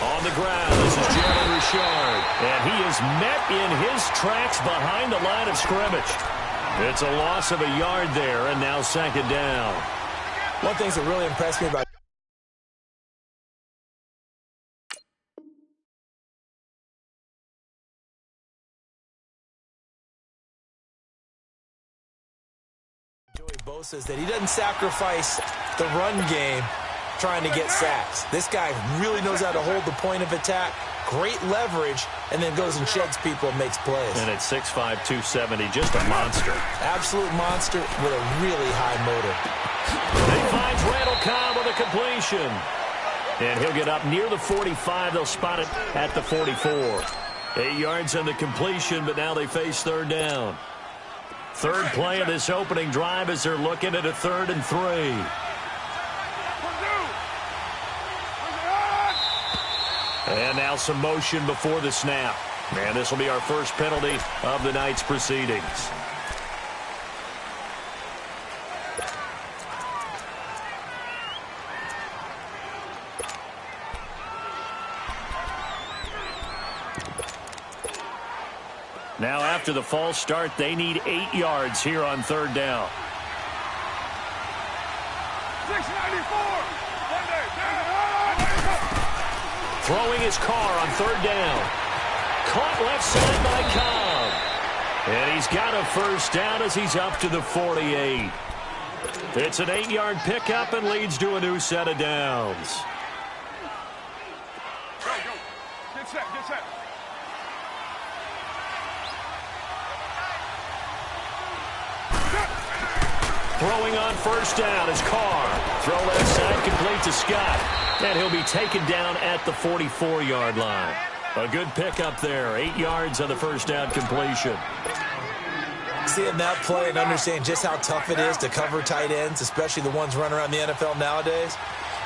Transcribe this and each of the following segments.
On the ground, this is Jalen Richard. And he is met in his tracks behind the line of scrimmage. It's a loss of a yard there, and now second down. One thing that really impressed me about Joey Bosa is that he doesn't sacrifice the run game trying to get sacks. This guy really knows how to hold the point of attack, great leverage, and then goes and sheds people and makes plays. And at 6'5", 270, just a monster. Absolute monster with a really high motor. He finds Randall Cobb with a completion. And he'll get up near the 45. They'll spot it at the 44. 8 yards on the completion, but now they face third down. Third play of this opening drive as they're looking at a 3rd and 3. And now some motion before the snap. And this will be our first penalty of the night's proceedings. Now after the false start, they need 8 yards here on third down. 694. Throwing his car on third down. Caught left side by Cobb. And he's got a first down as he's up to the 48. It's an 8-yard pickup and leads to a new set of downs. Go. Get set. Throwing on first down is Carr. Throw left side complete to Scott. And he'll be taken down at the 44-yard line. A good pickup there. 8 yards on the first down completion. Seeing that play and understanding just how tough it is to cover tight ends, especially the ones running around the NFL nowadays,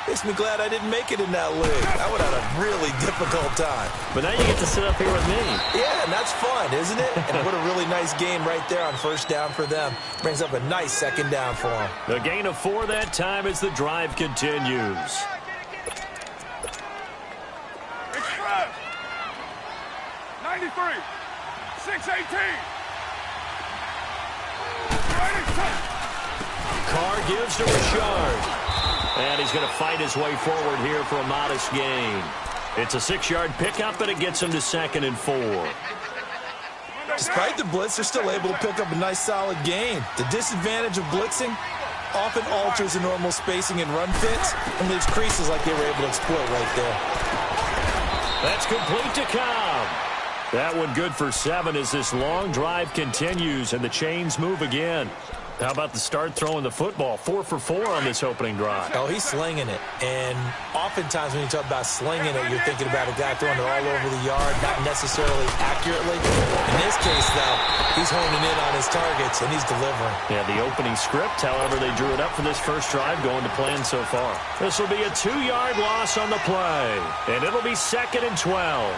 makes me glad I didn't make it in that league. I would have had a really difficult time. But now you get to sit up here with me. Yeah, and that's fun, isn't it? And what a really nice game right there on first down for them. Brings up a nice second down for them. The gain of 4 that time as the drive continues. Express. 93. 618. Carr gives to Richard. And he's going to fight his way forward here for a modest gain. It's a 6-yard pickup, and it gets him to 2nd and 4. Despite the blitz, they're still able to pick up a nice, solid gain. The disadvantage of blitzing often alters the normal spacing and run fits and leaves creases like they were able to exploit right there. That's complete to Cobb. That one good for 7 as this long drive continues and the chains move again. How about the start throwing the football? 4 for 4 on this opening drive. Oh, he's slinging it. And oftentimes when you talk about slinging it, you're thinking about a guy throwing it all over the yard, not necessarily accurately. In this case, though, he's honing in on his targets, and he's delivering. Yeah, the opening script, however, they drew it up for this first drive going to plan so far. This will be a 2-yard loss on the play, and it'll be 2nd and 12.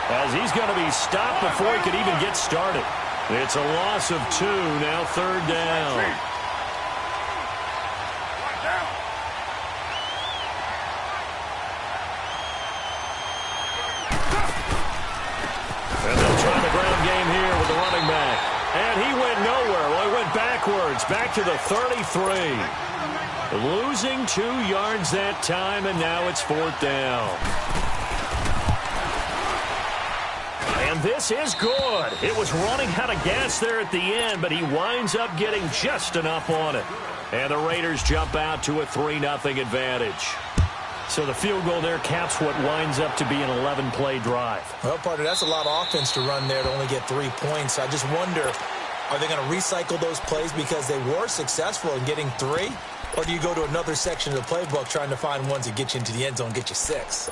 As he's going to be stopped before he could even get started. It's a loss of 2, now third down. And they'll try the ground game here with the running back. And he went nowhere. Well, he went backwards, back to the 33. Losing 2 yards that time, and now it's 4th down. And this is good. It was running out of gas there at the end, but he winds up getting just enough on it. And the Raiders jump out to a 3-0 advantage. So the field goal there caps what winds up to be an 11-play drive. Well, partner, that's a lot of offense to run there to only get 3 points. I just wonder, are they going to recycle those plays because they were successful in getting 3? Or do you go to another section of the playbook trying to find ones that get you into the end zone, get you 6?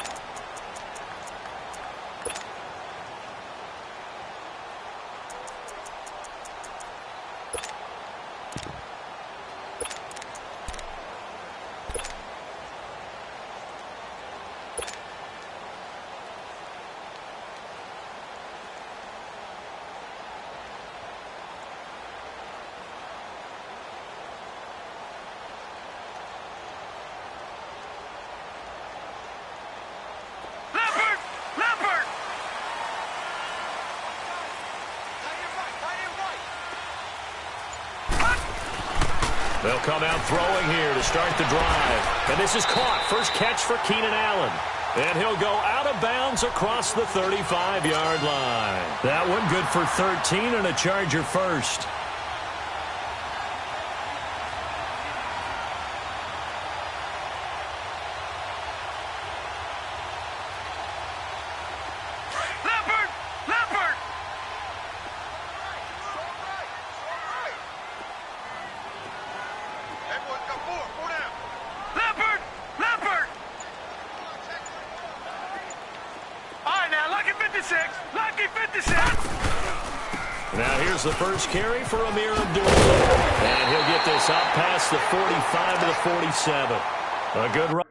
They'll come out throwing here to start the drive. And this is caught. First catch for Keenan Allen. And he'll go out of bounds across the 35-yard line. That one good for 13 and a Charger first. Now here's the first carry for Amir Abdullah. And he'll get this up past the 45 to the 47. A good run.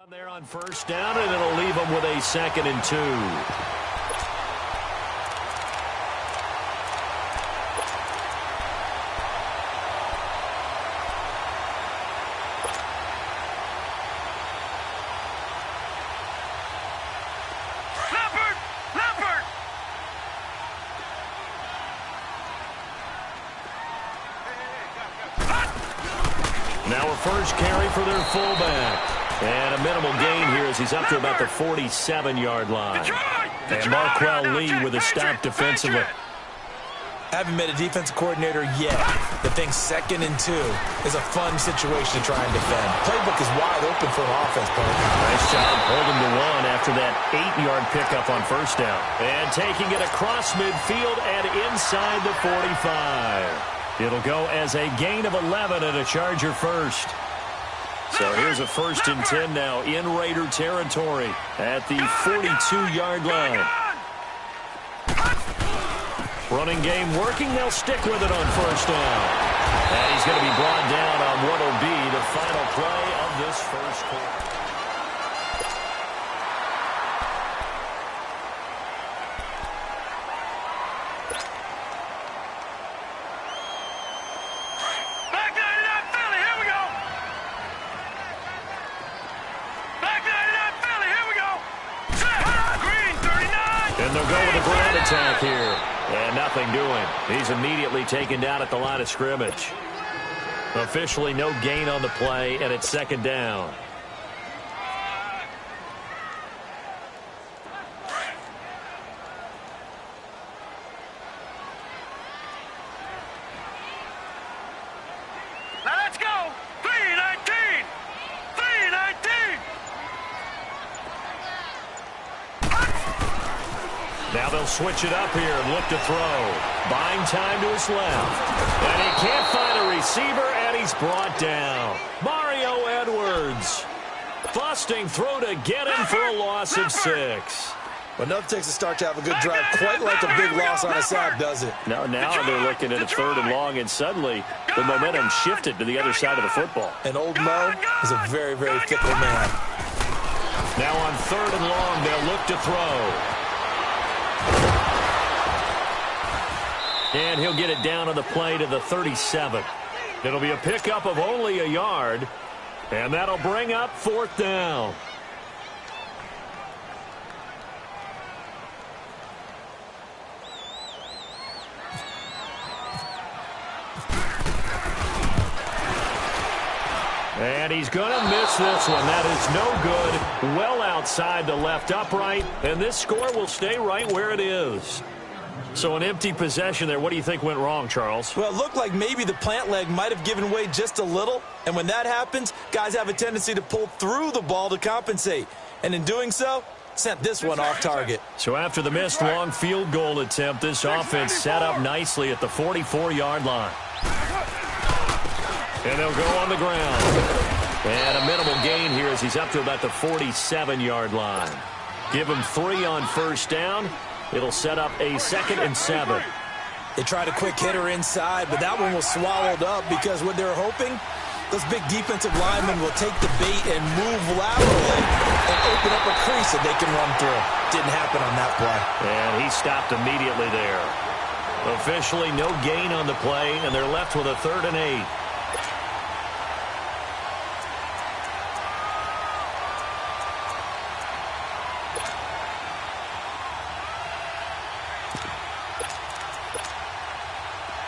There on first down, and it'll leave them with a 2nd and 2. Now a first carry for their fullback. And a minimal gain here as he's up to about the 47-yard line. And Marquell Lee with a stop defensively. Haven't met a defensive coordinator yet that thinks 2nd and 2 is a fun situation to try and defend. Playbook is wide open for an offense, partner. Nice job holding to 1 after that 8-yard pickup on first down. And taking it across midfield and inside the 45. It'll go as a gain of 11 and a Charger first. So here's a 1st and 10 now in Raider territory at the 42-yard line. Running game working. They'll stick with it on first down. And he's going to be brought down on what will be the final play of this first quarter. They'll go with a ground attack here. And nothing doing. He's immediately taken down at the line of scrimmage. Officially no gain on the play, and it's 2nd down. Let's go! 3-19! 3-19! Now they'll switch it up here and look to throw. Buying time to his left. And he can't find a receiver, and he's brought down. Mario Edwards. Busting throw to get him for a loss of 6. But enough takes a start to have a good drive. Quite like a big loss on a sack, does it? Now they're looking at a 3rd and long, and suddenly the momentum shifted to the other side of the football. And old Mo is a very, very fickle man. Now on 3rd and long, they'll look to throw. And he'll get it down on the play to the 37. It'll be a pickup of only a yard, and that'll bring up 4th down. And he's going to miss this one. That is no good. Well outside the left upright. And this score will stay right where it is. So an empty possession there. What do you think went wrong, Charles? Well, it looked like maybe the plant leg might have given way just a little. And when that happens, guys have a tendency to pull through the ball to compensate. And in doing so, sent this one off target. So after the missed long field goal attempt, this offense set up nicely at the 44-yard line. And they'll go on the ground. And a minimal gain here as he's up to about the 47-yard line. Give him 3 on first down. It'll set up a 2nd and 7. They tried a quick hitter inside, but that one was swallowed up because what they're hoping, those big defensive linemen will take the bait and move laterally and open up a crease that they can run through. Didn't happen on that play. And he stopped immediately there. Officially no gain on the play, and they're left with a 3rd and 8.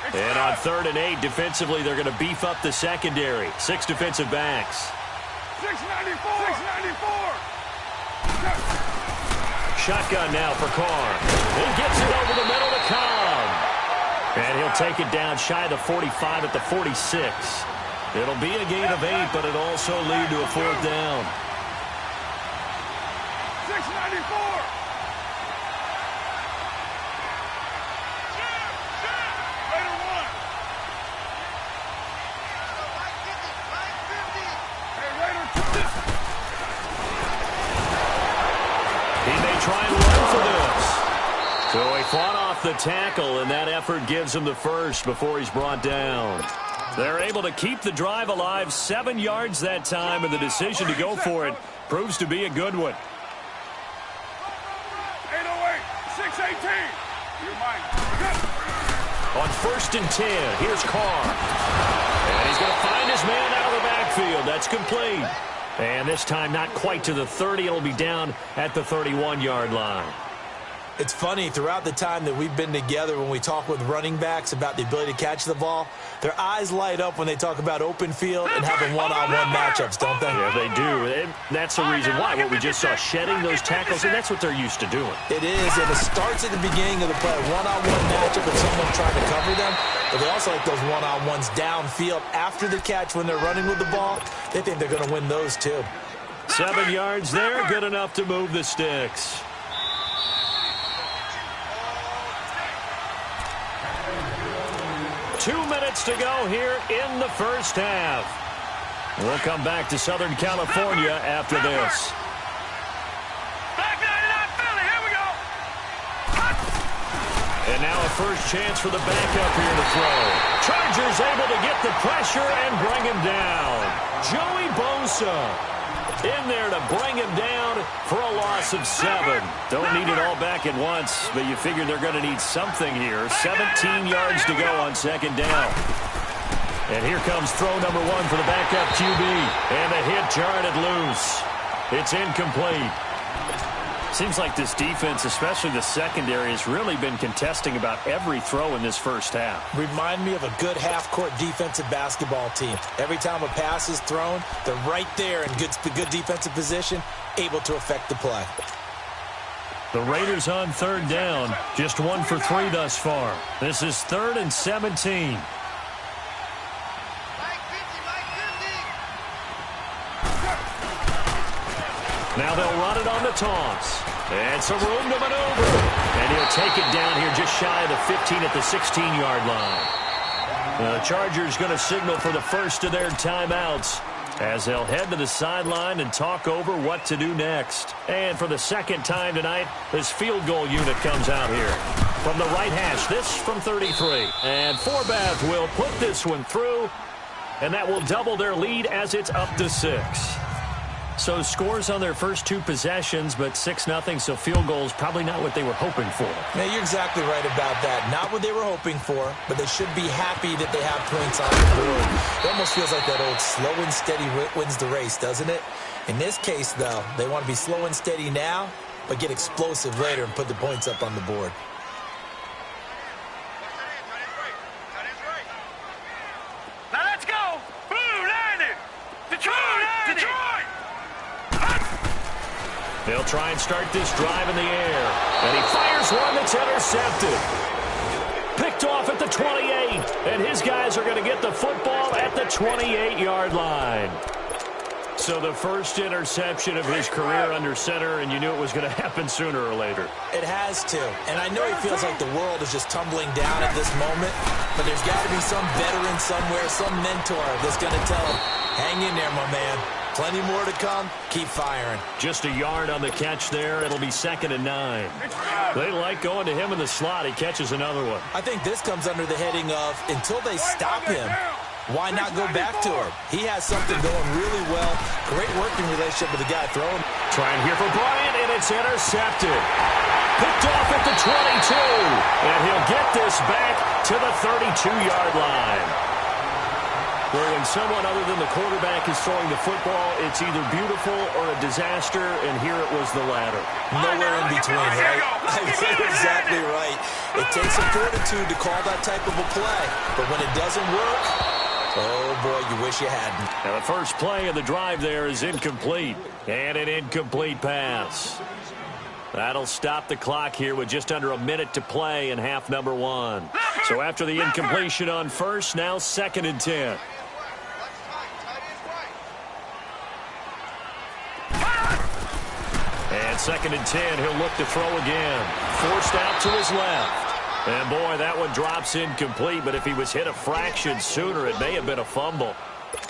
And on 3rd and 8, defensively, they're going to beef up the secondary. 6 defensive backs. 694! Shotgun now for Carr. He gets it over the middle to Cobb. And he'll take it down shy of the 45 at the 46. It'll be a gain of 8, but it'll also lead to a 4th down. 694! Try and run for this. So he fought off the tackle, and that effort gives him the first before he's brought down. They're able to keep the drive alive, 7 yards that time, and the decision to go for it proves to be a good one. 808, 618. You're mine. On 1st and 10, here's Carr. And he's going to find his man out of the backfield. That's complete. And this time not quite to the 30. It'll be down at the 31-yard line. It's funny, throughout the time that we've been together, when we talk with running backs about the ability to catch the ball, their eyes light up when they talk about open field and having one-on-one matchups, don't they? Yeah, they do. And that's the reason why. What we just saw, shedding those tackles, and that's what they're used to doing. It is, and it starts at the beginning of the play. One-on-one matchup with someone trying to cover them, but they also like those one-on-ones downfield after the catch when they're running with the ball. They think they're going to win those, too. 7 yards there, good enough to move the sticks. Two minutes to go here in the first half. We'll come back to Southern California after this. Back 99 Philly, here we go. And now a first chance for the backup here to throw. Chargers able to get the pressure and bring him down. Joey Bosa in there to bring him down for a loss of 7. Don't need it all back at once, but you figure they're going to need something here. 17 yards to go on 2nd down. And here comes throw number 1 for the backup QB. And the hit jarred it loose. It's incomplete. Seems like this defense, especially the secondary, has really been contesting about every throw in this first half. Remind me of a good half-court defensive basketball team. Every time a pass is thrown, they're right there in good defensive position, able to affect the play. The Raiders on 3rd down, just 1 for 3 thus far. This is 3rd and 17. Now they'll run it on the toss. And some room to maneuver. And he'll take it down here just shy of the 15 at the 16-yard line. The Chargers going to signal for the first of their timeouts as they'll head to the sideline and talk over what to do next. And for the second time tonight, this field goal unit comes out here. From the right hash, this from 33. And Forbath will put this one through, and that will double their lead as it's up to 6. So scores on their first 2 possessions, but 6-0, so field goals probably not what they were hoping for. Man, you're exactly right about that. Not what they were hoping for, but they should be happy that they have points on the board. It almost feels like that old slow and steady wins the race, doesn't it? In this case, though, they want to be slow and steady now, but get explosive later and put the points up on the board. Now let's go. Blue 90. start this drive in the air. And he fires one that's intercepted. Picked off at the 28. And his guys are going to get the football at the 28-yard line. So the first interception of his career under center, and you knew it was going to happen sooner or later. It has to. And I know he feels like the world is just tumbling down at this moment, but there's got to be some veteran somewhere, some mentor that's going to tell him, hang in there, my man. Plenty more to come. Keep firing. Just a yard on the catch there. It'll be 2nd and 9. They like going to him in the slot. He catches another one. I think this comes under the heading of, until they stop him, why not go back to him? He has something going really well. Great working relationship with the guy throwing. Trying here for Bryant, and it's intercepted. Picked off at the 22. And he'll get this back to the 32-yard line. Where when someone other than the quarterback is throwing the football, it's either beautiful or a disaster, and here it was the latter. Nowhere in between, right? You're exactly right. It takes some fortitude to call that type of a play. But when it doesn't work, oh, boy, you wish you hadn't. And the first play of the drive there is incomplete. And an incomplete pass. That'll stop the clock here with just under a minute to play in half number 1. So after the incompletion on first, now 2nd and 10. And 2nd and 10, he'll look to throw again. Forced out to his left. And, boy, that one drops incomplete, but if he was hit a fraction sooner, it may have been a fumble.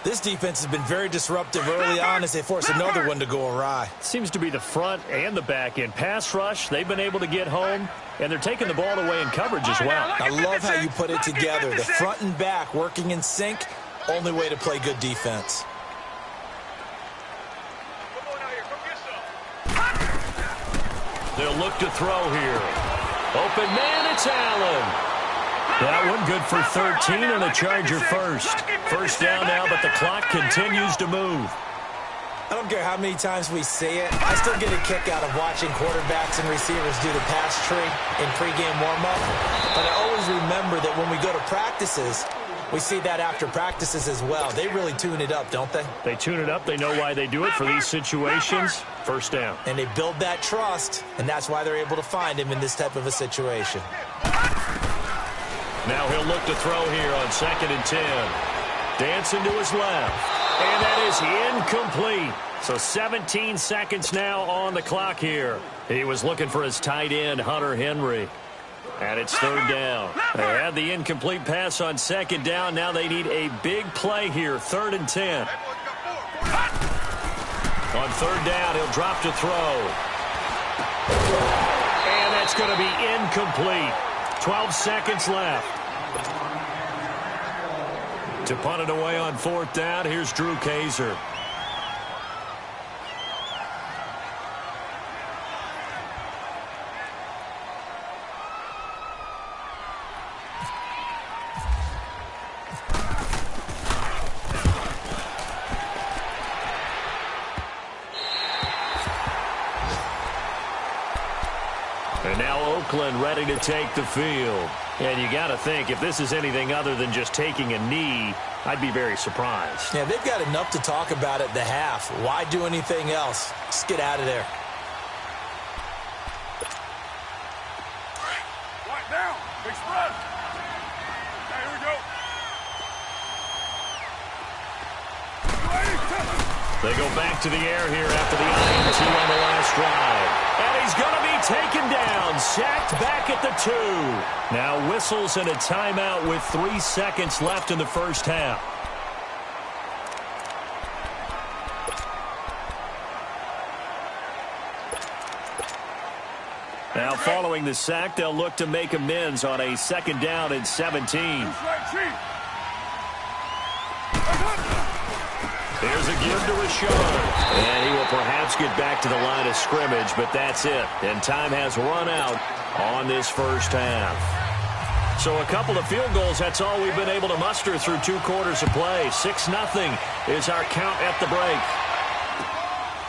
This defense has been very disruptive early on as they force another one to go awry. Seems to be the front and the back end. Pass rush, they've been able to get home, and they're taking the ball away in coverage as well. I love how you put it together. The front and back working in sync, only way to play good defense. They'll look to throw here. Open man, it's Allen. That one good for 13 and a Charger first. First down now, but the clock continues to move. I don't care how many times we see it. I still get a kick out of watching quarterbacks and receivers do the pass tree in pregame warm-up. But I always remember that when we go to practices, we see that after practices as well. They really tune it up, don't they? They tune it up. They know why they do it for these situations. First down. And they build that trust, and that's why they're able to find him in this type of a situation. Now he'll look to throw here on 2nd and 10. Dancing to his left. And that is incomplete. So 17 seconds now on the clock here. He was looking for his tight end, Hunter Henry. And it's 3rd down. They had the incomplete pass on 2nd down. Now they need a big play here, 3rd and 10. On 3rd down, he'll drop to throw. And that's going to be incomplete. 12 seconds left. To punt it away on 4th down, here's Drew Kaiser. And now Oakland ready to take the field. And you got to think, if this is anything other than just taking a knee, I'd be very surprised. Yeah, they've got enough to talk about at the half. Why do anything else? Just get out of there. Right down. Big spread. Okay, here we go. They go back to the air here after the INT on the last drive. And he's going to be taken down, sacked back at the 2. Now whistles and a timeout with 3 seconds left in the first half. Now following the sack, they'll look to make amends on a 2nd down and 17. Here's a give to Rashard. And he will perhaps get back to the line of scrimmage, but that's it. And time has run out on this first half. So a couple of field goals, that's all we've been able to muster through 2 quarters of play. 6-0 is our count at the break.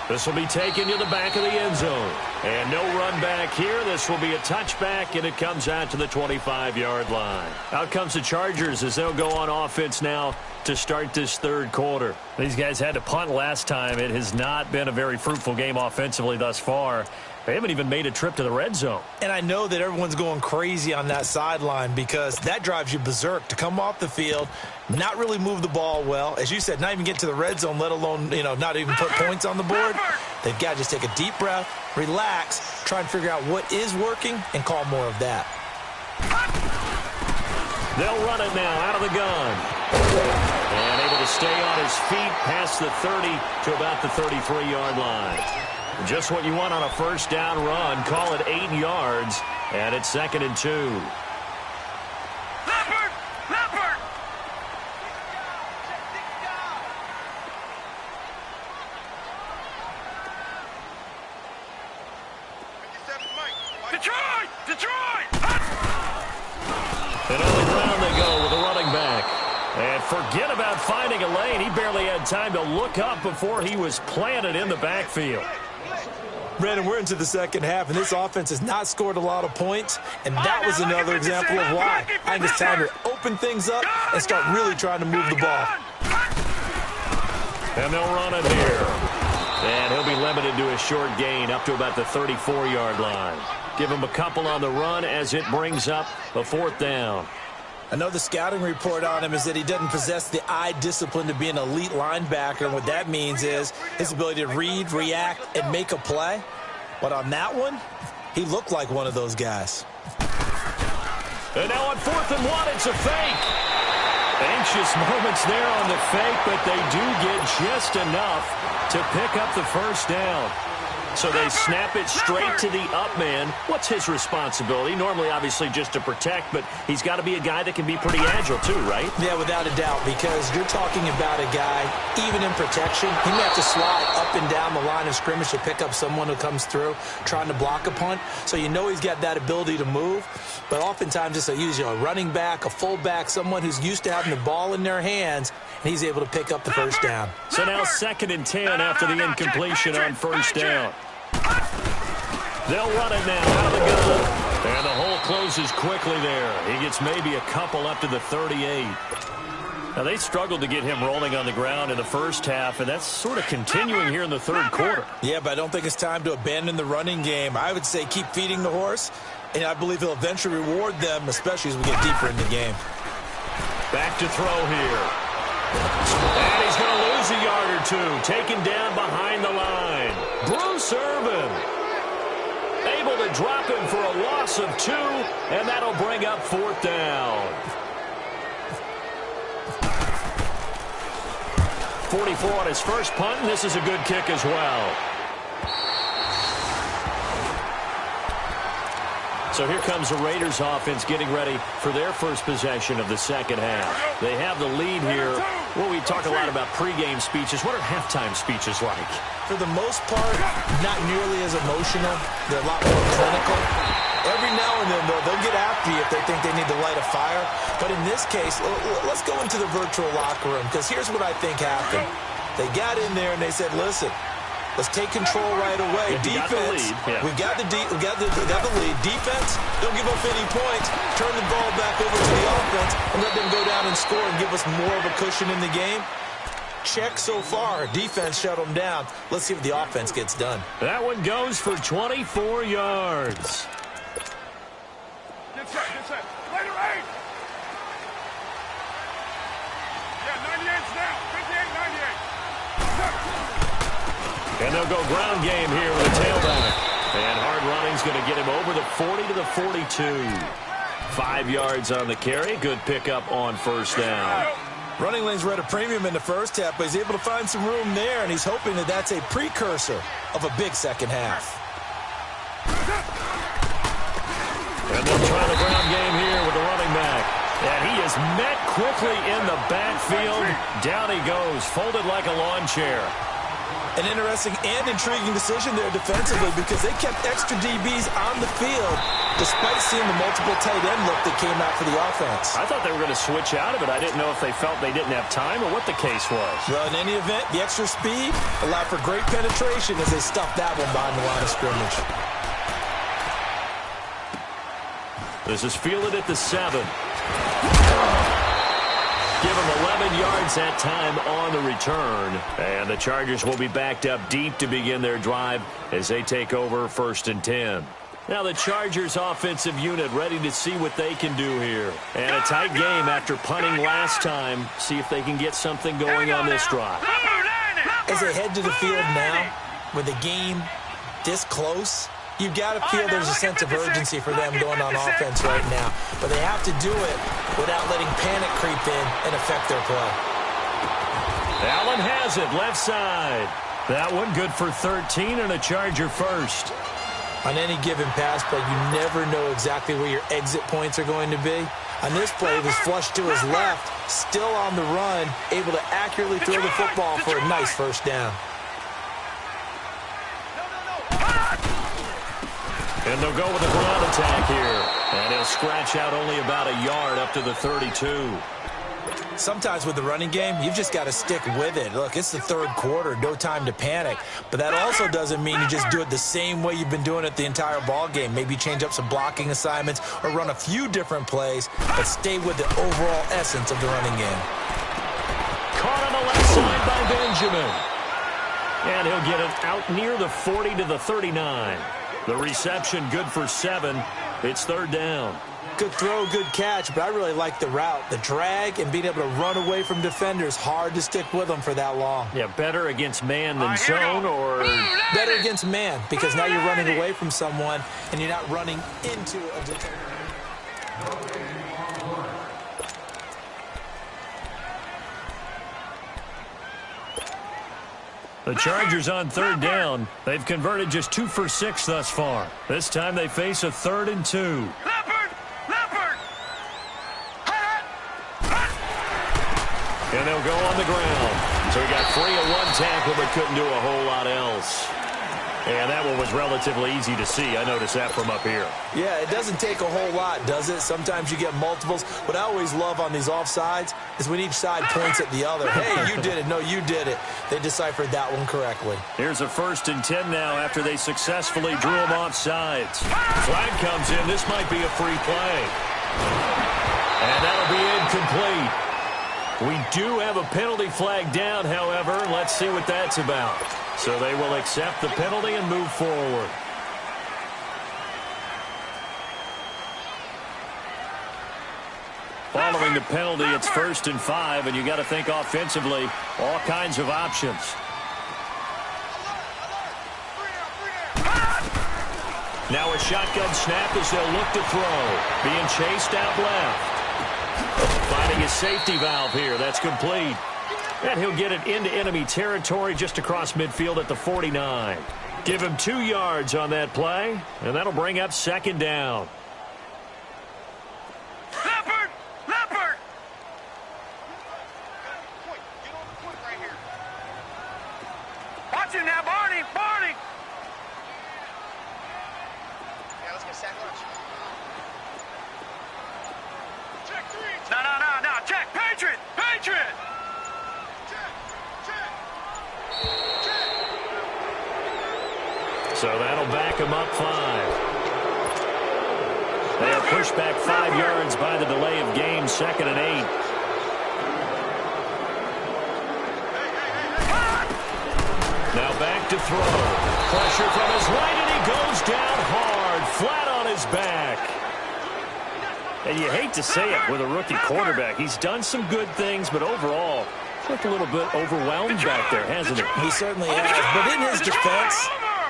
This will be taken to the back of the end zone. And no run back here. This will be a touchback, and it comes out to the 25-yard line. Out comes the Chargers as they'll go on offense now to start this third quarter. These guys had to punt last time. It has not been a very fruitful game offensively thus far. They haven't even made a trip to the red zone. And I know that everyone's going crazy on that sideline because that drives you berserk to come off the field, not really move the ball well. As you said, not even get to the red zone, let alone, not even put points on the board. They've got to just take a deep breath, relax, try and figure out what is working, and call more of that. They'll run it now out of the gun. And able to stay on his feet past the 30 to about the 33-yard line. Just what you want on a first down run. Call it 8 yards, and it's 2nd and 2. Leopard! Leopard! Detroit! Detroit! And on the ground they go with a running back. And forget about finding a lane. He barely had time to look up before he was planted in the backfield. Brandon, we're into the second half, and this offense has not scored a lot of points, and that was another example of why. I think it's time to open things up and start really trying to move the ball. And they'll run it here. And he'll be limited to a short gain up to about the 34-yard line. Give him a couple on the run as it brings up a 4th down. I know the scouting report on him is that he doesn't possess the eye discipline to be an elite linebacker, and what that means is his ability to read, react, and make a play. But on that one, he looked like one of those guys. And now on 4th and 1, it's a fake. Anxious moments there on the fake, but they do get just enough to pick up the first down. So they snap it straight to the up man. What's his responsibility? Normally, obviously, just to protect, but he's got to be a guy that can be pretty agile too, right? Yeah, without a doubt, because you're talking about a guy, even in protection, he may have to slide up and down the line of scrimmage to pick up someone who comes through trying to block a punt. So you know he's got that ability to move, but oftentimes it's a running back, a fullback, someone who's used to having the ball in their hands, and he's able to pick up the first down. So now 2nd and 10 after the incompletion on first down. They'll run it now out of the gun. And the hole closes quickly there. He gets maybe a couple up to the 38. Now, they struggled to get him rolling on the ground in the first half, and that's sort of continuing here in the third quarter. Yeah, but I don't think it's time to abandon the running game. I would say keep feeding the horse, and I believe he'll eventually reward them, especially as we get deeper in the game. Back to throw here. And he's going to lose a yard or two. Taken down behind the line. Bruce Irvin able to drop him for a loss of 2, and that'll bring up 4th down. 44 on his first punt, and this is a good kick as well. So here comes the Raiders offense getting ready for their first possession of the second half. They have the lead here. Well, we talk a lot about pregame speeches. What are halftime speeches like? For the most part, not nearly as emotional. They're a lot more clinical. Every now and then, though, they'll get after you if they think they need to light a fire. But in this case, let's go into the virtual locker room, because here's what I think happened. They got in there and they said, listen, let's take control right away. Defense, we got the lead. Defense, don't give up any points. Turn the ball back over to the offense and let them go down and score and give us more of a cushion in the game. Check so far. Defense shut them down. Let's see what the offense gets done. That one goes for 24 yards. Get set. Later, 8. Yeah, 98's down. 58, 98. And they'll go ground game here with a tailback. And hard running's going to get him over the 40 to the 42. 5 yards on the carry. Good pickup on first down. Running lanes were at a premium in the first half, but he's able to find some room there, and he's hoping that that's a precursor of a big second half. And they'll try the ground game here with the running back. And he is met quickly in the backfield. Down he goes, folded like a lawn chair. An interesting and intriguing decision there defensively, because they kept extra DBs on the field despite seeing the multiple tight end look that came out for the offense. I thought they were going to switch out of it. I didn't know if they felt they didn't have time or what the case was. Well, in any event, the extra speed allowed for great penetration as they stuffed that one behind the line of scrimmage. This is fielded at the 7. Give him 11 yards that time on the return. And the Chargers will be backed up deep to begin their drive as they take over 1st and 10. Now the Chargers offensive unit ready to see what they can do here. And a tight game after punting last time. See if they can get something going on this drive. As they head to the field now, with the game this close, you've got to feel there's a sense of urgency for them going on offense right now. But they have to do it without letting panic creep in and affect their play. Allen has it, left side. That one good for 13 and a Charger first. On any given pass play, you never know exactly where your exit points are going to be. On this play, it was flushed to his left, still on the run, able to accurately throw the football for a nice first down. And they'll go with a ground attack here. And he'll scratch out only about a yard up to the 32. Sometimes with the running game, you've just got to stick with it. Look, it's the third quarter, no time to panic. But that also doesn't mean you just do it the same way you've been doing it the entire ball game. Maybe change up some blocking assignments or run a few different plays, but stay with the overall essence of the running game. Caught on the left side by Benjamin. And he'll get it out near the 40 to the 39. The reception good for 7. It's 3rd down. Good throw, good catch, but I really like the route. The drag and being able to run away from defenders, hard to stick with them for that long. Yeah, better against man than zone, or better against man, because now you're running away from someone and you're not running into a defender. The Chargers on 3rd down. They've converted just 2 for 6 thus far. This time they face a 3rd and 2. And they'll go on the ground. So he got free of one tackle but couldn't do a whole lot else. And that one was relatively easy to see. I noticed that from up here. Yeah, it doesn't take a whole lot, does it? Sometimes you get multiples. What I always love on these offsides is when each side points at the other. Hey, you did it. No, you did it. They deciphered that one correctly. Here's a 1st and 10 now after they successfully drew him off sides. Flag comes in. This might be a free play. And that'll be incomplete. We do have a penalty flag down, however. Let's see what that's about. So they will accept the penalty and move forward. Following the penalty, it's 1st and 5, and you got to think offensively, all kinds of options. Now a shotgun snap as they'll look to throw. Being chased out left. Finding his safety valve here. That's complete. And he'll get it into enemy territory just across midfield at the 49. Give him 2 yards on that play, and that'll bring up 2nd down. Leopard! Leopard! Watch it now, Barney! Barney! Yeah, let's get sack lunch. Check 3. No. Check! Patriot! Patriot! So that'll back him up 5. They are pushed back 5 yards by the delay of game, 2nd and 8. Now back to throw. Pressure from his right, and he goes down hard, flat on his back. And you hate to say it with a rookie quarterback. He's done some good things, but overall, looked a little bit overwhelmed back there, hasn't he? He certainly has. But in his defense,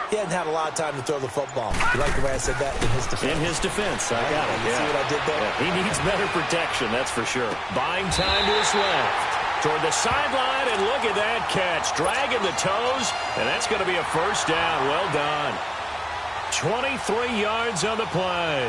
he hadn't had a lot of time to throw the football. You like the way I said that? In his defense. In his defense, I got it. You see what I did there? Yeah, he needs better protection, that's for sure. Buying time to his left. Toward the sideline, and look at that catch. Dragging the toes, and that's going to be a 1st down. Well done. 23 yards on the play.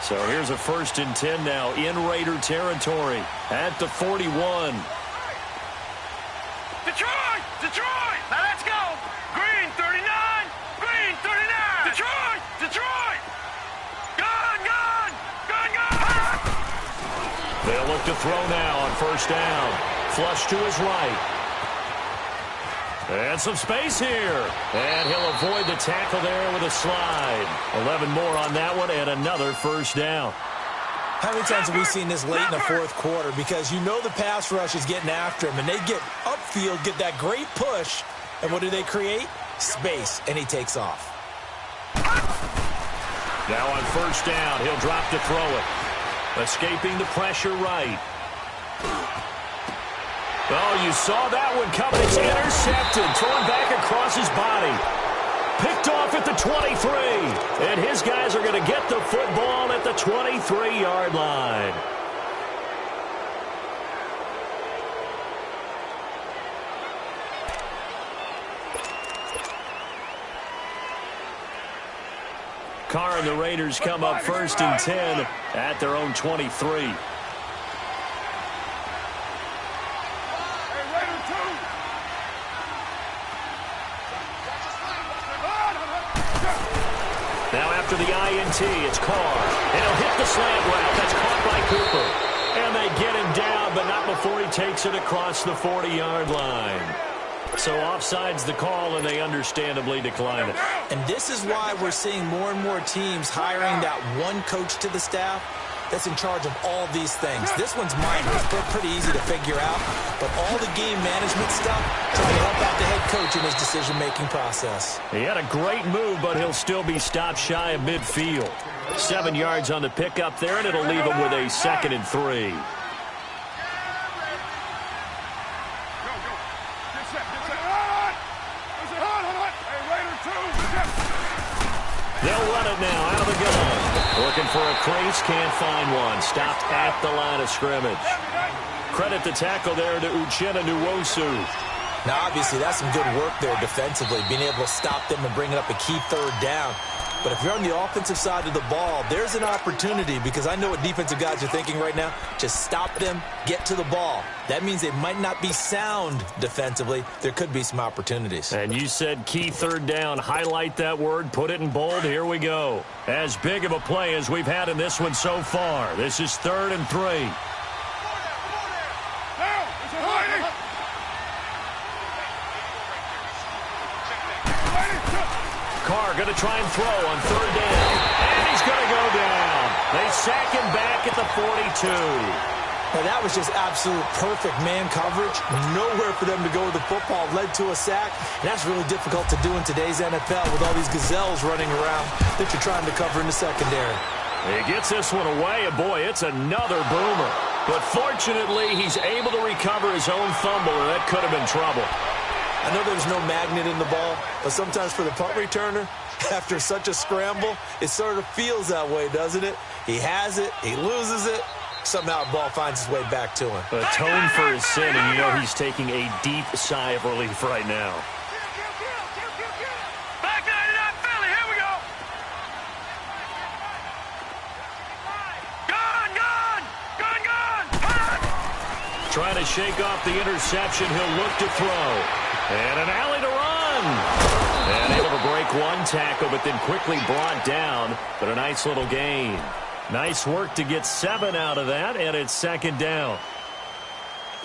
So here's a 1st and 10 now in Raider territory at the 41. Detroit! Detroit! Now let's go! Green 39! Green 39! Detroit! Detroit! Gun! Gun! Gun! Gun! They'll look to throw now on 1st down. flush to his right. And some space here. And he'll avoid the tackle there with a slide. 11 more on that one and another first down. How many times have we seen this late in the fourth quarter? Because you know the pass rush is getting after him, and they get upfield, get that great push, and what do they create? Space, and he takes off. Now on first down, he'll drop to throw it. Escaping the pressure right. Oh, you saw that one coming. It's intercepted. Thrown back across his body. Picked off at the 23. And his guys are going to get the football at the 23-yard line. Carr and the Raiders come up first and 10 at their own 23. Now after the INT, it's Carr. And he'll hit the slant route. That's caught by Cooper. And they get him down, but not before he takes it across the 40-yard line. So offside's the call, and they understandably decline it. And this is why we're seeing more and more teams hiring that one coach to the staff that's in charge of all these things. This one's minor. It's pretty easy to figure out. But all the game management stuff, trying to help out the head coach in his decision-making process. He had a great move, but he'll still be stopped shy of midfield. 7 yards on the pickup there, and it'll leave him with a 2nd and 3. They'll run it now out of the gun. Looking for a crease, can't find one. Stopped at the line of scrimmage. Credit the tackle there to Uchenna Nwosu. Now, obviously, that's some good work there defensively, being able to stop them and bring up a key third down. But if you're on the offensive side of the ball, there's an opportunity, because I know what defensive guys are thinking right now. Just stop them, get to the ball. That means they might not be sound defensively. There could be some opportunities. And you said key third down. Highlight that word, put it in bold. Here we go. As big of a play as we've had in this one so far. This is 3rd and 3. Carr going to try and throw on 3rd down. And he's going to go down. They sack him back at the 42. Now, that was just absolute perfect man coverage. Nowhere for them to go with the football. Led to a sack. And that's really difficult to do in today's NFL with all these gazelles running around that you're trying to cover in the secondary. He gets this one away, and boy, it's another boomer. But fortunately, he's able to recover his own fumble, or that could have been trouble. I know there's no magnet in the ball, but sometimes for the punt returner, after such a scramble, it sort of feels that way, doesn't it? He has it, he loses it, somehow the ball finds its way back to him. Atone for his sin, and you know he's taking a deep sigh of relief right now. Back 99 Philly, here we go. Gone. Trying to shake off the interception, he'll look to throw. And an alley to run. And able to break one tackle, but then quickly brought down. But a nice little gain. Nice work to get 7 out of that, and it's 2nd down.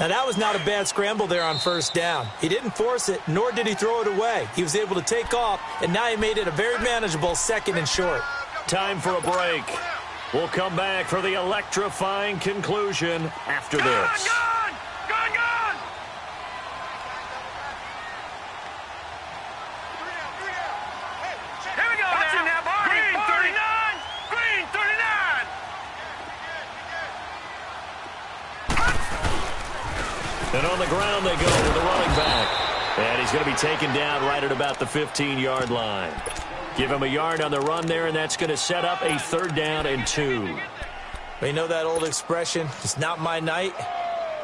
Now, that was not a bad scramble there on 1st down. He didn't force it, nor did he throw it away. He was able to take off, and now he made it a very manageable 2nd and short. Time for a break. We'll come back for the electrifying conclusion after this. Gone. Here we go now. Green 39. Green 39. And on the ground they go with the running back. And he's going to be taken down right at about the 15-yard line. Give him a yard on the run there, and that's going to set up a 3rd down and 2. You know that old expression, it's not my night?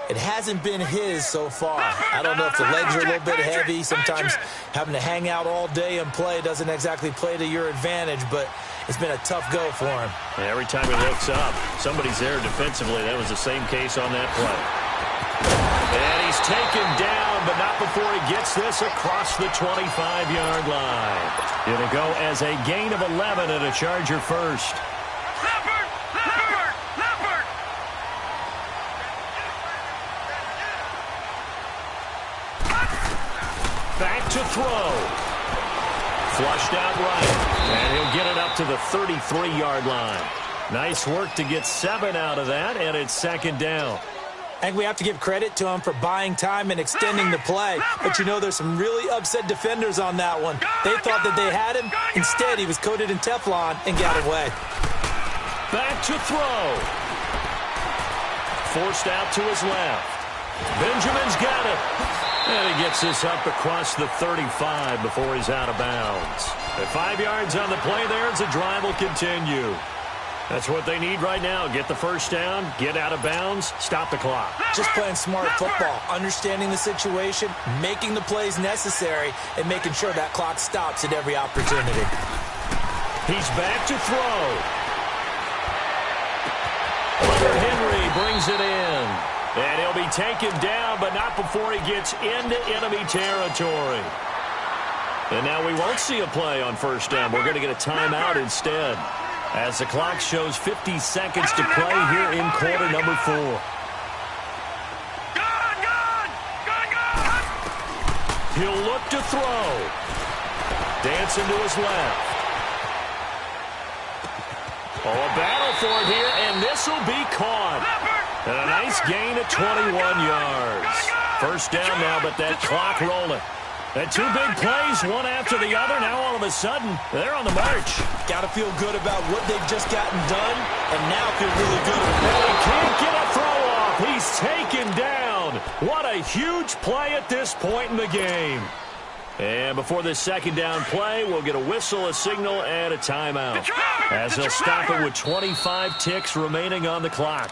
It hasn't been his so far. I don't know if the legs are a little bit heavy. Sometimes having to hang out all day and play doesn't exactly play to your advantage, but it's been a tough go for him. Every time he looks up, somebody's there defensively. That was the same case on that play. And he's taken down, but not before he gets this across the 25-yard line. It'll go as a gain of 11 and a Charger first. Leopard. back to throw. Flushed out right, and he'll get it up to the 33-yard line. Nice work to get 7 out of that, and it's second down. I think we have to give credit to him for buying time and extending the play. But, you know, there's some really upset defenders on that one. They thought that they had him. Instead, he was coated in Teflon and got away. Back to throw. Forced out to his left. Benjamin's got it. And he gets this up across the 35 before he's out of bounds. At 5 yards on the play there, as the drive will continue. That's what they need right now. Get the first down, get out of bounds, stop the clock. Just playing smart football, understanding the situation, making the plays necessary, and making sure that clock stops at every opportunity. He's back to throw. Hunter Henry brings it in. And he'll be taken down, but not before he gets into enemy territory. And now we won't see a play on first down. We're going to get a timeout instead, as the clock shows 50 seconds to play here in quarter number 4. He'll look to throw. Dancing to his left. Oh, a battle for it here, and this will be caught. And a nice gain of 21 yards. First down now, but that clock rolling. And 2 big plays, one after the other. Now all of a sudden, they're on the march. Got to feel good about what they've just gotten done, and now feel really good. And he can't get a throw off. He's taken down. What a huge play at this point in the game. And before this second down play, we'll get a whistle, a signal, and a timeout, as they'll stop it with 25 ticks remaining on the clock.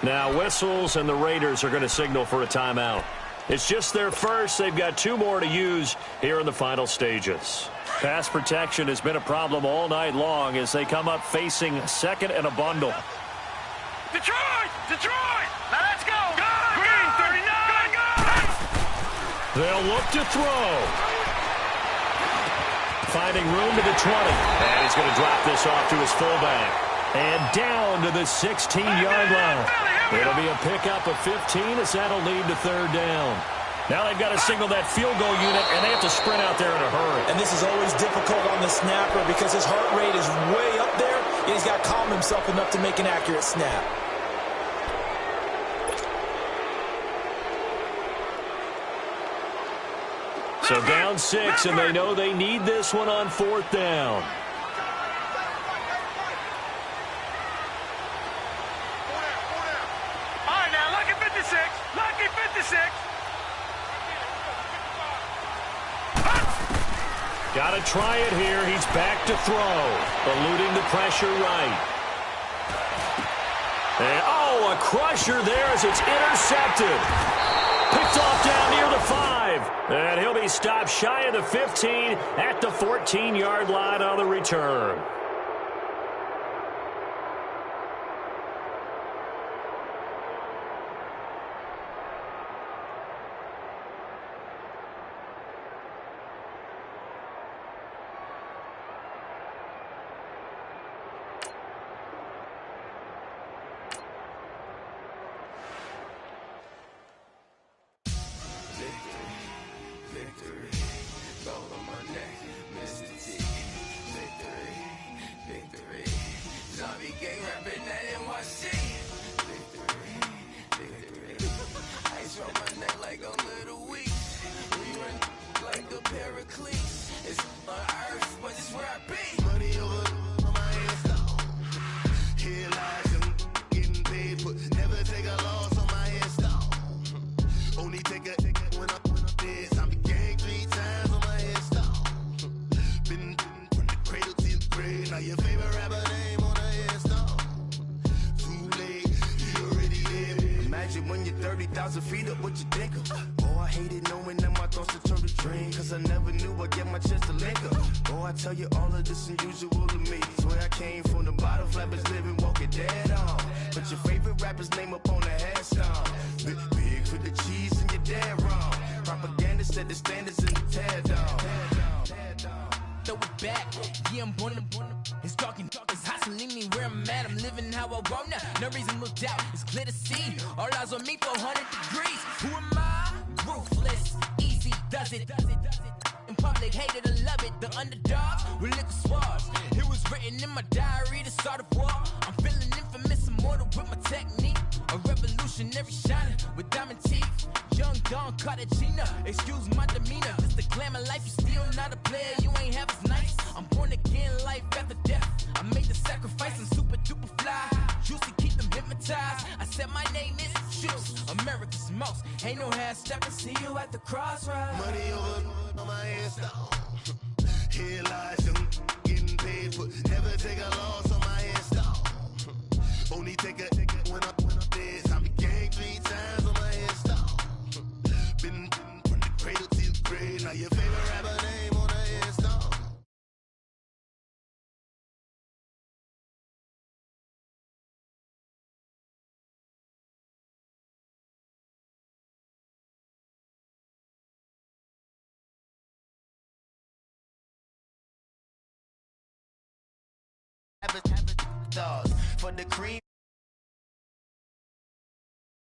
Now whistles, and the Raiders are going to signal for a timeout. It's just their first. They've got 2 more to use here in the final stages. Pass protection has been a problem all night long as they come up facing second and a bundle. Detroit! Detroit! Now let's go! Green 39! They'll look to throw. Finding room to the 20. And he's going to drop this off to his fullback. And down to the 16-yard line. It'll be a pickup of 15 as that'll lead to third down. Now they've got to signal that field goal unit, and they have to sprint out there in a hurry. And this is always difficult on the snapper because his heart rate is way up there, and he's got to calm himself enough to make an accurate snap. So down 6, and they know they need this one on fourth down. All right, now, lucky 56. Lucky 56. Got to try it here. He's back to throw. Eluding the pressure right. And, oh, a crusher there as it's intercepted. Picked off down near the 5. And he'll be stopped shy of the 15 at the 14-yard line on the return. All eyes on me for 100 degrees. Who am I? Ruthless, easy does it. In public, hated or love it. The underdogs with liquor swabs. It was written in my diary to start a war. I'm feeling infamous, immortal with my technique. A revolutionary shining with diamond teeth. Young Don Cartagena, excuse my demeanor. This the glamour life, you still not a player. You ain't half as nice. I'm born again, life after death. I made the sacrifice, I'm super duper fly. Used to keep them hypnotized. I said my name is Juice, America's most. Ain't no half stepping, see you at the crossroads. Money over on my headstone. Here lies them getting paid for. Never take a loss on my headstone. Only take a when I'm dead. I be gang 3 times on my headstone. Been from the cradle to the grave. Now your favorite rapper name on a headstone. Have a thoughts for the cream.